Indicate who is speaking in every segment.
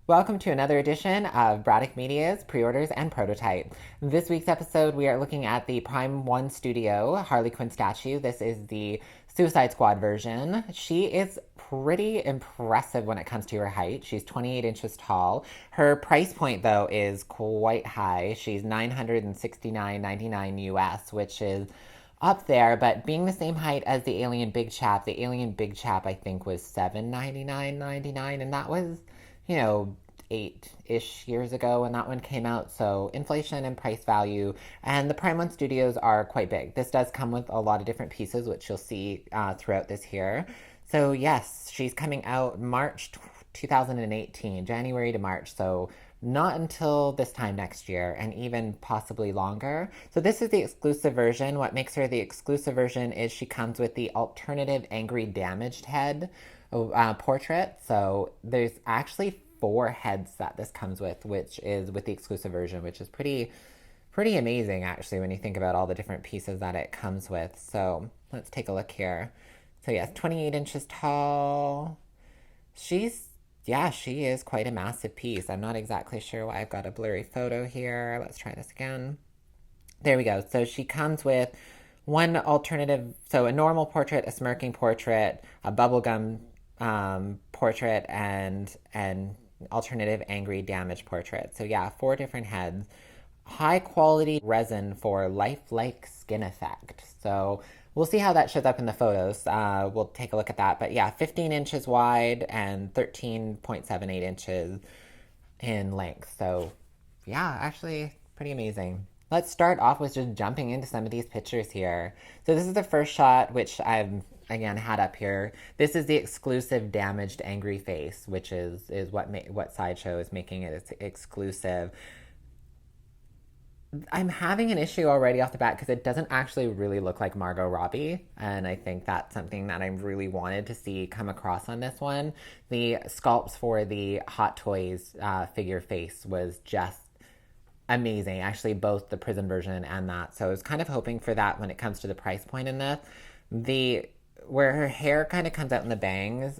Speaker 1: Welcome to another edition of Braddock Media's Pre-Orders and Prototype. This week's episode, we are looking at the Prime 1 Studio Harley Quinn statue. This is the Suicide Squad version. She is pretty impressive when it comes to her height. She's 28 inches tall. Her price point, though, is quite high. She's $969.99 US, which is up there, but being the same height as the Alien Big Chap, I think, was $799.99, and that was, 8-ish years ago when that one came out. So inflation and price value, and the Prime One Studios are quite big. This does come with a lot of different pieces, which you'll see throughout this here. So yes, she's coming out March 2018, January to March. So not until this time next year, and even possibly longer. So this is the exclusive version. What makes her the exclusive version is she comes with the alternative angry damaged head portrait. So there's actually 4 heads that this comes with, which is with the exclusive version, which is pretty amazing actually when you think about all the different pieces that it comes with. So let's take a look here. So yes, 28 inches tall. She's Yeah, she is quite a massive piece. I'm not exactly sure why I've got a blurry photo here. Let's try this again. There we go. So she comes with one alternative, so a normal portrait, a smirking portrait, a bubblegum portrait, and an alternative angry damaged portrait. So yeah, 4 different heads. High quality resin for lifelike skin effect. So we'll see how that shows up in the photos. We'll take a look at that. But yeah, 15 inches wide and 13.78 inches in length. So yeah, actually pretty amazing. Let's start off with just jumping into some of these pictures here. So this is the first shot, which I've again had up here. This is the exclusive damaged angry face, which is what Sideshow is making it exclusive. I'm having an issue already off the bat because it doesn't actually really look like Margot Robbie. And I think that's something that I really wanted to see come across on this one. The sculpts for the Hot Toys figure face was just amazing. Actually, both the prison version and that. So I was kind of hoping for that when it comes to the price point in this. The Where her hair kind of comes out in the bangs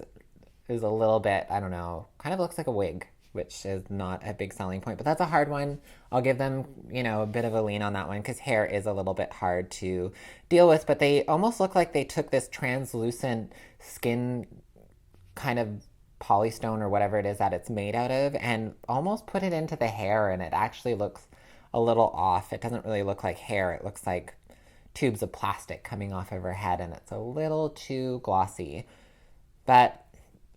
Speaker 1: is a little bit, I don't know, kind of looks like a wig, which is not a big selling point, but that's a hard one. I'll give them, a bit of a lean on that one because hair is a little bit hard to deal with, but they almost look like they took this translucent skin kind of polystone or whatever it is that it's made out of and almost put it into the hair, and it actually looks a little off. It doesn't really look like hair. It looks like tubes of plastic coming off of her head, and it's a little too glossy. But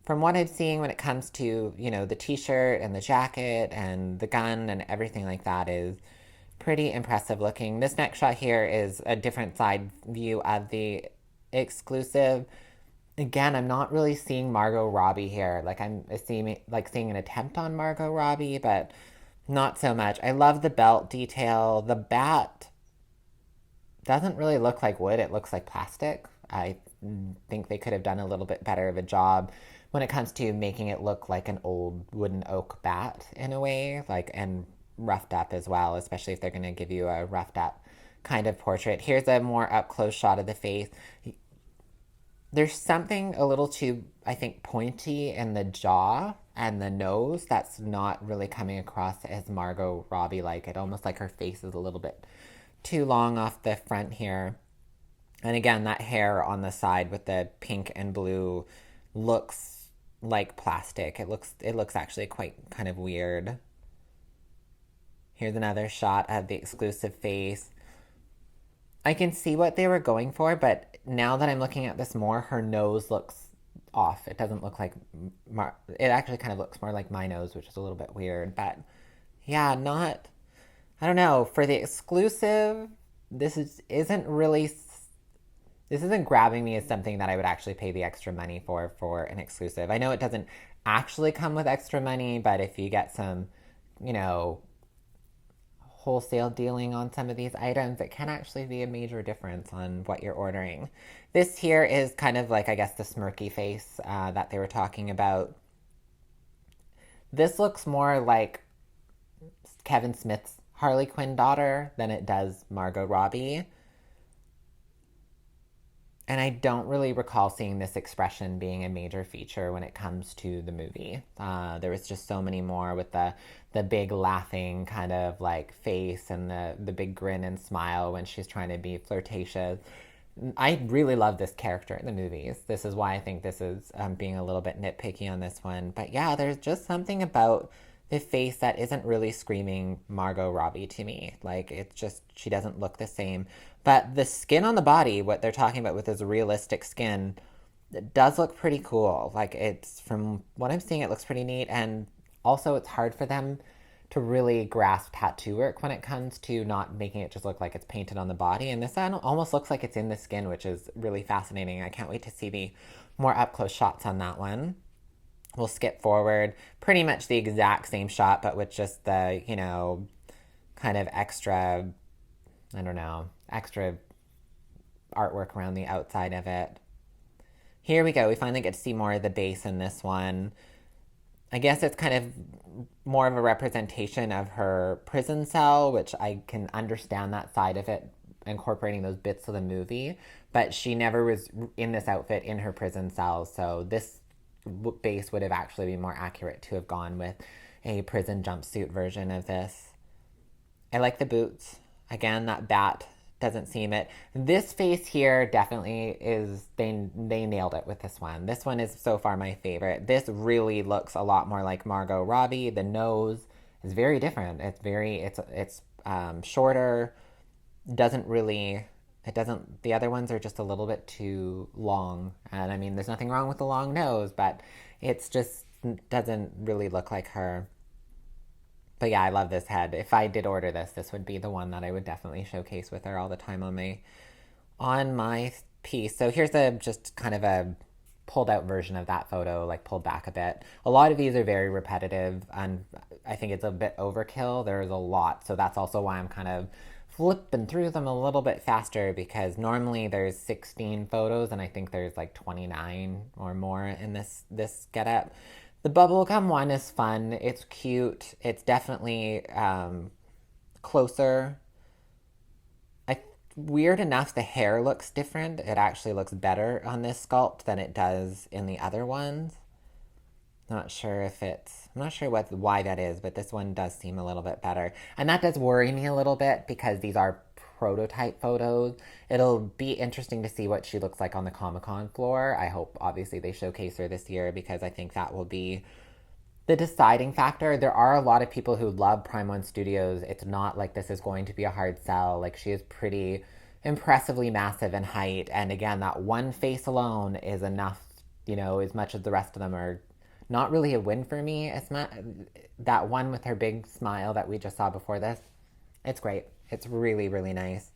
Speaker 1: from what I'm seeing when it comes to, the t-shirt and the jacket and the gun and everything like that is pretty impressive looking. This next shot here is a different side view of the exclusive. Again, I'm not really seeing Margot Robbie here. Like I'm seeing an attempt on Margot Robbie, but not so much. I love the belt detail. The bat doesn't really look like wood. It looks like plastic. I think they could have done a little bit better of a job when it comes to making it look like an old wooden oak bat in a way, and roughed up as well, especially if they're going to give you a roughed up kind of portrait. Here's a more up close shot of the face. There's something a little too, I think, pointy in the jaw and the nose that's not really coming across as Margot Robbie like. It almost like her face is a little bit too long off the front here. And again, that hair on the side with the pink and blue looks like plastic. It looks actually quite kind of weird. Here's another shot of the exclusive face. I can see what they were going for, but now that I'm looking at this more, her nose looks off. It doesn't look like it actually kind of looks more like my nose, which is a little bit weird. But yeah, not. I don't know. For the exclusive, this isn't grabbing me as something that I would actually pay the extra money for an exclusive. I know it doesn't actually come with extra money, but if you get some, you know, wholesale dealing on some of these items, it can actually be a major difference on what you're ordering. This here is kind of like, I guess, the smirky face that they were talking about. This looks more like Kevin Smith's Harley Quinn daughter than it does Margot Robbie. And I don't really recall seeing this expression being a major feature when it comes to the movie. There was just so many more with the big laughing kind of like face and the big grin and smile when she's trying to be flirtatious. I really love this character in the movies. This is why I think this is being a little bit nitpicky on this one. But yeah, there's just something about the face that isn't really screaming Margot Robbie to me. Like, it's just, she doesn't look the same. But the skin on the body, what they're talking about with this realistic skin, it does look pretty cool. Like, it's, from what I'm seeing, it looks pretty neat. And also, it's hard for them to really grasp tattoo work when it comes to not making it just look like it's painted on the body. And this almost looks like it's in the skin, which is really fascinating. I can't wait to see the more up close shots on that one. We'll skip forward. Pretty much the exact same shot, but with just the, kind of extra, I don't know, extra artwork around the outside of it. Here we go. We finally get to see more of the base in this one. I guess it's kind of more of a representation of her prison cell, which I can understand that side of it, incorporating those bits of the movie. But she never was in this outfit in her prison cell, so this base would have actually been more accurate to have gone with a prison jumpsuit version of this. I like the boots. Again, that bat doesn't seem it. This face here definitely is, they nailed it with this one. This one is so far my favorite. This really looks a lot more like Margot Robbie. The nose is very different. It's shorter. Doesn't really, it doesn't, the other ones are just a little bit too long. And I mean, there's nothing wrong with the long nose, but it's just doesn't really look like her. But yeah, I love this head. If I did order this, this would be the one that I would definitely showcase with her all the time on my piece. So here's a just kind of a pulled out version of that photo, like pulled back a bit. A lot of these are very repetitive, and I think it's a bit overkill. There's a lot, so that's also why I'm kind of flipping through them a little bit faster, because normally there's 16 photos and I think there's like 29 or more in this getup. The bubblegum one is fun. It's cute. It's definitely closer. Weird enough, the hair looks different. It actually looks better on this sculpt than it does in the other ones. I'm not sure why that is, but this one does seem a little bit better. And that does worry me a little bit because these are prototype photos. It'll be interesting to see what she looks like on the Comic-Con floor. I hope obviously they showcase her this year, because I think that will be the deciding factor. There are a lot of people who love Prime One Studios. It's not like this is going to be a hard sell. Like, she is pretty impressively massive in height. And again, that one face alone is enough, as much as the rest of them are not really a win for me. It's not that one with her big smile that we just saw before this. It's great. It's really, really nice.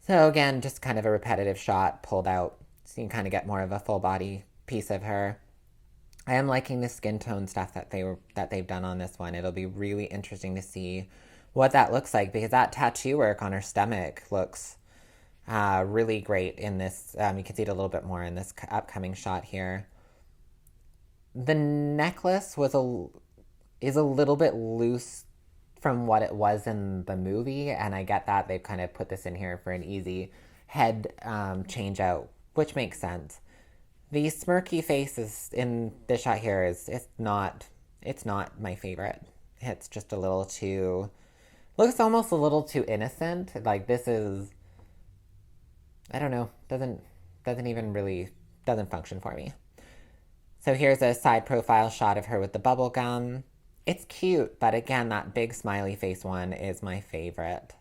Speaker 1: So again, just kind of a repetitive shot pulled out, so you can kind of get more of a full body piece of her. I am liking the skin tone stuff that they've done on this one. It'll be really interesting to see what that looks like, because that tattoo work on her stomach looks really great in this. You can see it a little bit more in this upcoming shot here. The necklace is a little bit loose from what it was in the movie, and I get that they've kind of put this in here for an easy head change out, which makes sense. The smirky face is in this shot here it's not my favorite. It's just a little too, looks almost a little too innocent. Like, this is, I don't know, doesn't even really, doesn't function for me. So here's a side profile shot of her with the bubble gum. It's cute, but again, that big smiley face one is my favorite.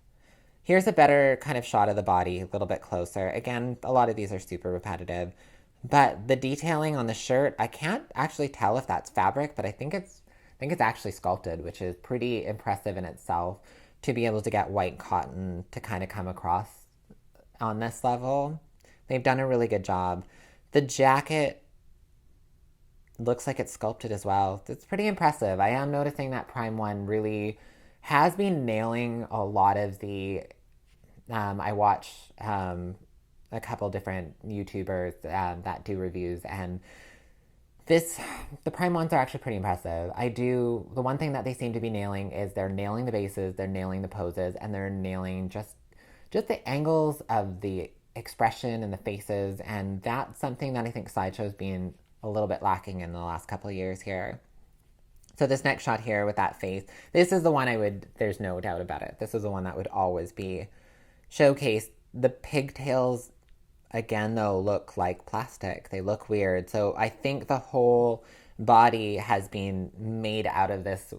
Speaker 1: Here's a better kind of shot of the body, a little bit closer. Again, a lot of these are super repetitive. But the detailing on the shirt, I can't actually tell if that's fabric, but I think it's actually sculpted, which is pretty impressive in itself, to be able to get white cotton to kind of come across on this level. They've done a really good job. The jacket looks like it's sculpted as well. It's pretty impressive. I am noticing that Prime One really has been nailing a lot of the. I watch a couple different YouTubers that do reviews, and the Prime ones are actually pretty impressive. The one thing that they seem to be nailing is they're nailing the bases, they're nailing the poses, and they're nailing just the angles of the expression in the faces, and that's something that I think Sideshow's been a little bit lacking in the last couple of years here. So this next shot here with that face, this is the one I would, there's no doubt about it. This is the one that would always be showcased. The pigtails, again, though, look like plastic. They look weird. So I think the whole body has been made out of this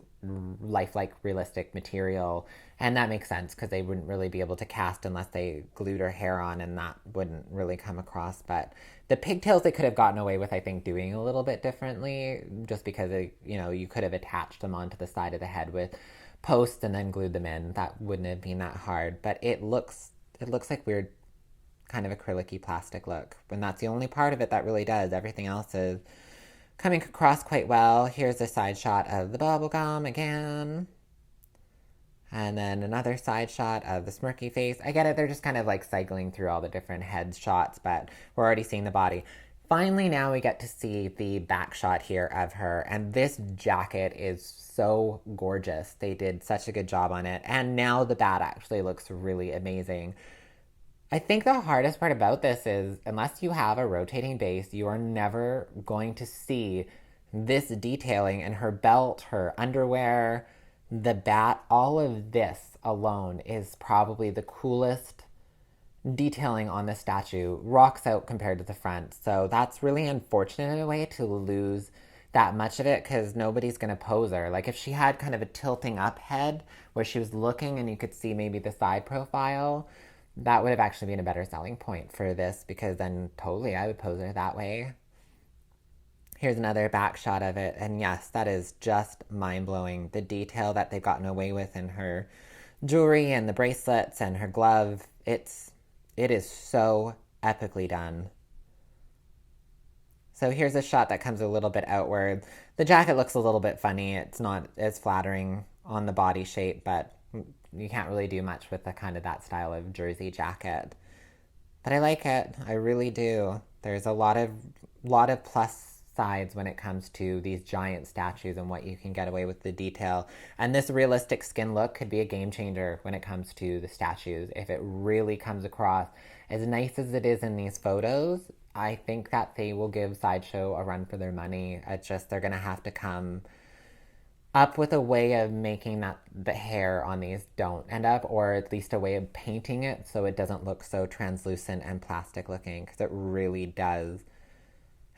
Speaker 1: lifelike, realistic material. And that makes sense because they wouldn't really be able to cast unless they glued her hair on, and that wouldn't really come across. But the pigtails they could have gotten away with, I think, doing a little bit differently, just because you could have attached them onto the side of the head with posts and then glued them in. That wouldn't have been that hard. But it looks like weird kind of acrylic-y plastic look. And that's the only part of it that really does. Everything else is coming across quite well. Here's a side shot of the bubblegum again. And then another side shot of the smirky face. I get it, they're just kind of like cycling through all the different head shots, but we're already seeing the body. Finally, now we get to see the back shot here of her, and this jacket is so gorgeous. They did such a good job on it, and now the bat actually looks really amazing. I think the hardest part about this is, unless you have a rotating base, you are never going to see this detailing in her belt, her underwear, the bat. All of this alone is probably the coolest detailing on the statue. Rocks out compared to the front. So that's really unfortunate in a way to lose that much of it, because nobody's going to pose her. Like if she had kind of a tilting up head where she was looking and you could see maybe the side profile, that would have actually been a better selling point for this, because then totally I would pose her that way. Here's another back shot of it, and yes, that is just mind-blowing. The detail that they've gotten away with in her jewelry and the bracelets and her glove, it is so epically done. So here's a shot that comes a little bit outward. The jacket looks a little bit funny. It's not as flattering on the body shape, but you can't really do much with the kind of that style of jersey jacket. But I like it. I really do. There's a lot of plus sides when it comes to these giant statues and what you can get away with the detail. And this realistic skin look could be a game changer when it comes to the statues. If it really comes across as nice as it is in these photos, I think that they will give Sideshow a run for their money. It's just they're going to have to come up with a way of making that the hair on these don't end up, or at least a way of painting it so it doesn't look so translucent and plastic looking, because it really does.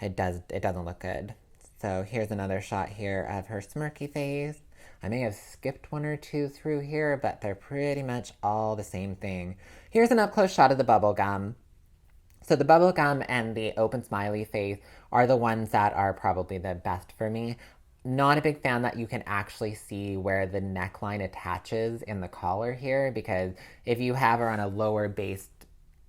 Speaker 1: It doesn't look good. So here's another shot here of her smirky face. I may have skipped one or two through here, but they're pretty much all the same thing. Here's an up-close shot of the bubble gum. So the bubble gum and the open smiley face are the ones that are probably the best for me. Not a big fan that you can actually see where the neckline attaches in the collar here, because if you have her on a lower base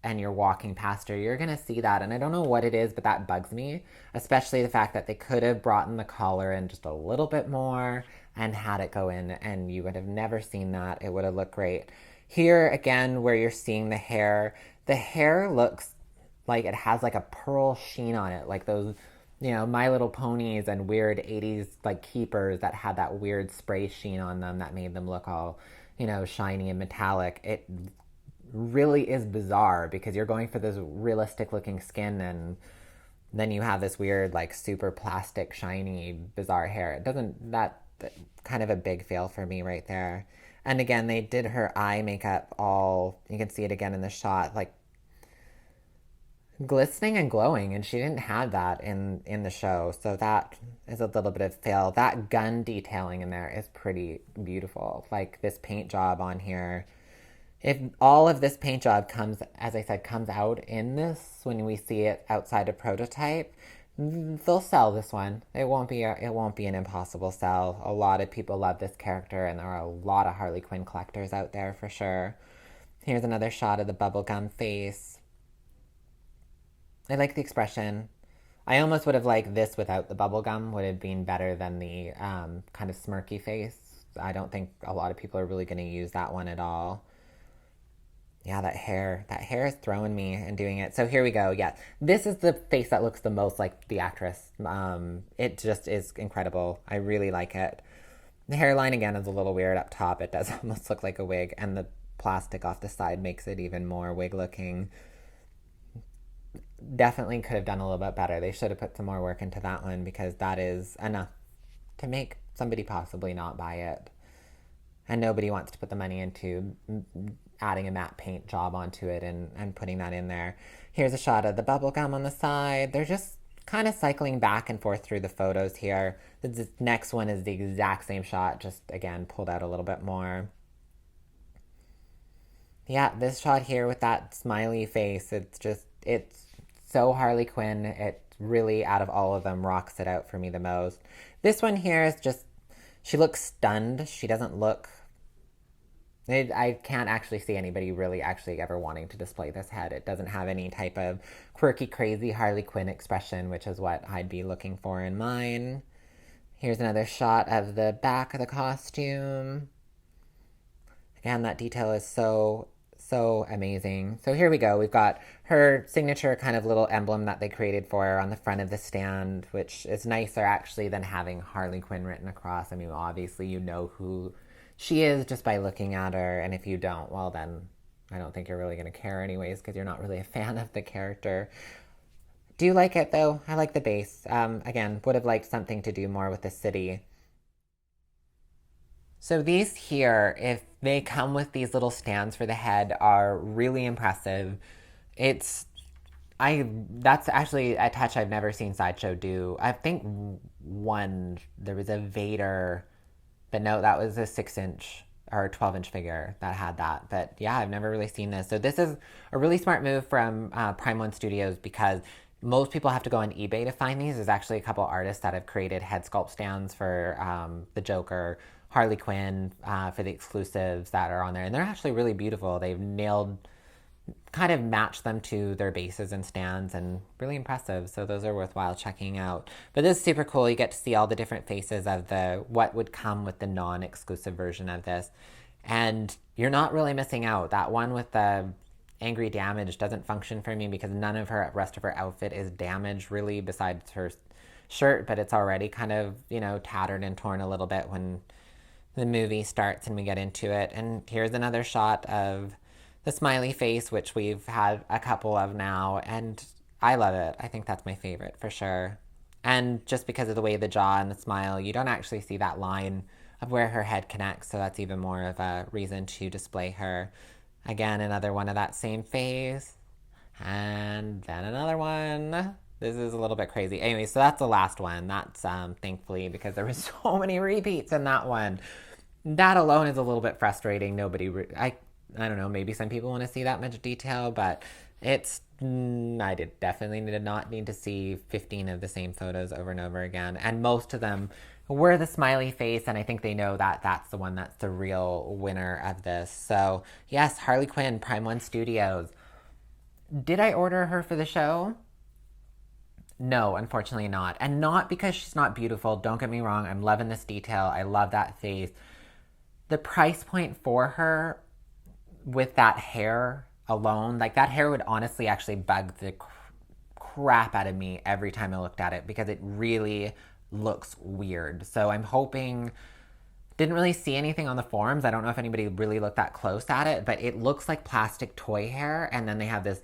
Speaker 1: and you're walking past her, you're gonna see that. And I don't know what it is, but that bugs me, especially the fact that they could have brought in the collar in just a little bit more and had it go in, and you would have never seen that. It would have looked great. Here again, where you're seeing the hair looks like it has like a pearl sheen on it, like those My Little Ponies and weird 80s like keepers that had that weird spray sheen on them that made them look all, shiny and metallic. It really is bizarre because you're going for this realistic looking skin, and then you have this weird like super plastic shiny bizarre hair. It doesn't that kind of a big fail for me right there. And again, they did her eye makeup all, you can see it again in the shot, like glistening and glowing, and she didn't have that in the show, so that is a little bit of fail. That gun detailing in there is pretty beautiful. Like this paint job on here, if all of this paint job comes, as I said, comes out in this when we see it outside a prototype, they'll sell this one. It won't be an impossible sell. A lot of people love this character, and there are a lot of Harley Quinn collectors out there for sure. Here's another shot of the bubblegum face. I like the expression. I almost would have liked this without the bubblegum, would have been better than the kind of smirky face. I don't think a lot of people are really going to use that one at all. Yeah, that hair is throwing me and doing it. So here we go. Yeah, this is the face that looks the most like the actress. It just is incredible. I really like it. The hairline again is a little weird up top. It does almost look like a wig, and the plastic off the side makes it even more wig looking. definitely could have done a little bit better. They should have put some more work into that one because that is enough to make somebody possibly not buy it. And nobody wants to put the money into adding a matte paint job onto it and putting that in there. Here's a shot of the bubble gum on the side. They're just kind of cycling back and forth through the photos here. The next one is the exact same shot, just again pulled out a little bit more. Yeah, this shot here with that smiley face, it's so Harley Quinn. It really, out of all of them, rocks it out for me the most. This one here is just, she looks stunned. She doesn't look, I can't actually see anybody really actually ever wanting to display this head. It doesn't have any type of quirky, crazy Harley Quinn expression, which is what I'd be looking for in mine. Here's another shot of the back of the costume. Again, that detail is so amazing. So here we go. We've got her signature kind of little emblem that they created for her on the front of the stand, which is nicer actually than having Harley Quinn written across. I mean, obviously you know who she is just by looking at her, and if you don't, well then I don't think you're really going to care anyways because you're not really a fan of the character. Do you like it though? I like the base. Again, would have liked something to do more with the city. So these here, if they come with these little stands for the head, are really impressive. It's that's actually a touch I've never seen Sideshow do. I think one there was a Vader, but no, that was a 6-inch or 12-inch figure that had that. But yeah, I've never really seen this. So this is a really smart move from Prime One Studios because most people have to go on eBay to find these. There's actually a couple artists that have created head sculpt stands for the Joker, Harley Quinn, for the exclusives that are on there. And they're actually really beautiful. They've nailed, kind of matched them to their bases and stands, and really impressive. So those are worthwhile checking out. But this is super cool. You get to see all the different faces of what would come with the non-exclusive version of this. And you're not really missing out. That one with the angry damage doesn't function for me because none of her rest of her outfit is damaged really besides her shirt, but it's already kind of, tattered and torn a little bit when the movie starts and we get into it. And here's another shot of the smiley face, which we've had a couple of now, and I love it. I think that's my favorite for sure. And just because of the way the jaw and the smile, you don't actually see that line of where her head connects, so that's even more of a reason to display her. Again, another one of that same face, and then another one. This is a little bit crazy. Anyway, so that's the last one. That's thankfully, because there was so many repeats in that one. That alone is a little bit frustrating. I don't know, maybe some people want to see that much detail, but I definitely did not need to see 15 of the same photos over and over again. And most of them were the smiley face, and I think they know that that's the one that's the real winner of this. So yes, Harley Quinn, Prime One Studios. Did I order her for the show? No, unfortunately not. And not because she's not beautiful. Don't get me wrong. I'm loving this detail. I love that face. The price point for her with that hair alone, like that hair would honestly actually bug the crap out of me every time I looked at it because it really looks weird. So I'm hoping, didn't really see anything on the forums. I don't know if anybody really looked that close at it, but it looks like plastic toy hair. And then they have this,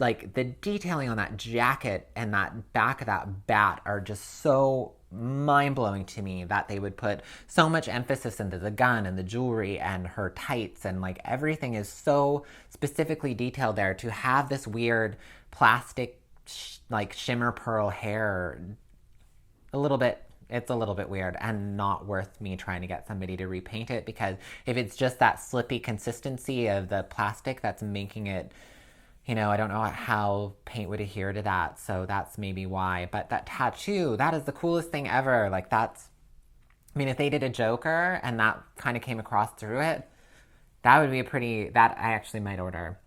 Speaker 1: like the detailing on that jacket and that back of that bat are just so mind-blowing to me that they would put so much emphasis into the gun and the jewelry and her tights, and like everything is so specifically detailed there. To have this weird plastic like shimmer pearl hair, it's a little bit weird and not worth me trying to get somebody to repaint it, because if it's just that slippy consistency of the plastic that's making it, I don't know how paint would adhere to that, so that's maybe why. But that tattoo, that is the coolest thing ever. Like if they did a Joker and that kind of came across through it, that would be that I actually might order.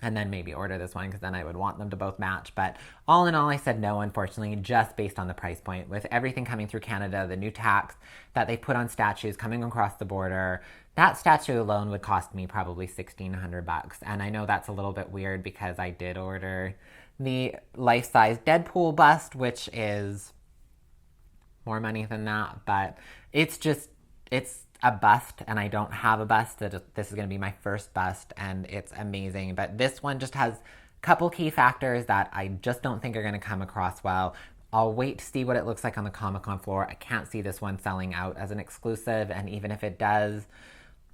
Speaker 1: And then maybe order this one because then I would want them to both match. But all in all, I said no, unfortunately, just based on the price point. With everything coming through Canada, the new tax that they put on statues coming across the border, that statue alone would cost me probably $1,600. And I know that's a little bit weird because I did order the life-size Deadpool bust, which is more money than that. But it's a bust, and I don't have a bust. This is going to be my first bust, and it's amazing. But this one just has Couple key factors that I just don't think are going to come across well. I'll wait to see what it looks like on the Comic-Con floor. I can't see this one selling out as an exclusive, and even if it does,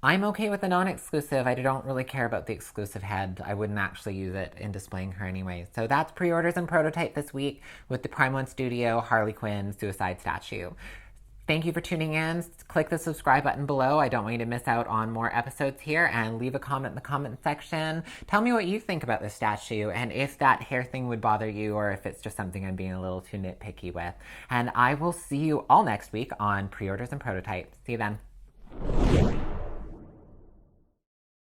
Speaker 1: I'm okay with the non-exclusive. I don't really care about the exclusive head. I wouldn't actually use it in displaying her anyway. So that's pre-orders and prototype this week with the Prime One Studio Harley Quinn Suicide Statue. Thank you for tuning in. Click the subscribe button below. I don't want you to miss out on more episodes here, and leave a comment in the comment section. Tell me what you think about this statue and if that hair thing would bother you or if it's just something I'm being a little too nitpicky with. And I will see you all next week on Pre-Orders and Prototypes. See you then.